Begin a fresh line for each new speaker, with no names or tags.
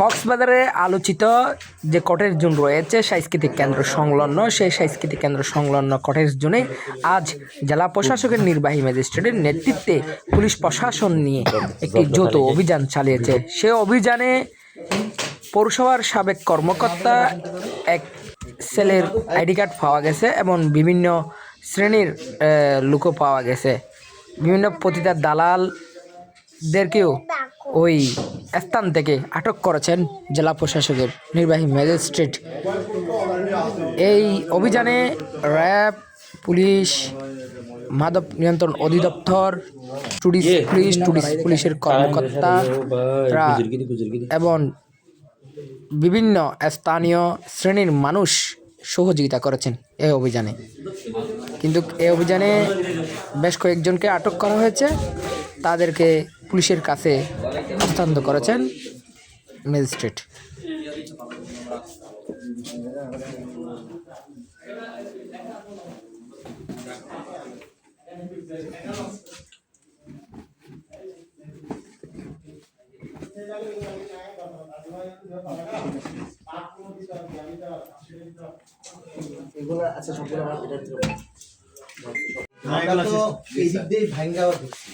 কক্সবাজারে আলোচিত যে কটেজ জোন রয়েছে সাংস্কৃতিক কেন্দ্র সংলগ্ন, সেই সাংস্কৃতিক কেন্দ্র সংলগ্ন কটেজ জোনে আজ জেলা প্রশাসকের নির্বাহী ম্যাজিস্ট্রেটের নেতৃত্বে পুলিশ প্রশাসন নিয়ে একটি যৌথ অভিযান চালিয়েছে। সে অভিযানে পৌরসভার সাবেক কর্মকর্তা এক ছেলের আইডি কার্ড পাওয়া গেছে এবং বিভিন্ন শ্রেণীর লোকও পাওয়া গেছে। বিভিন্ন পতিতার দালালদেরকেও ওই স্থান থেকে আটক করেছেন জেলা প্রশাসকের নির্বাহী ম্যাজিস্ট্রেট। এই অভিযানে র্যাব, পুলিশ, মাদক নিয়ন্ত্রণ অধিদপ্তর, টুরিস্ট পুলিশের কর্মকর্তারা এবং বিভিন্ন স্থানীয় শ্রেণীর মানুষ সহযোগিতা করেছেন এই অভিযানে। কিন্তু এই অভিযানে বেশ কয়েকজনকে আটক করা হয়েছে, তাদেরকে পুলিশের কাছে হস্তান্তর করেছেন ম্যাজিস্ট্রেট।
এগুলো আচ্ছা সবগুলো আমার এটা দিও। আমরা তো এই দিক দিয়ে ভাঙ্গাও দেখছি।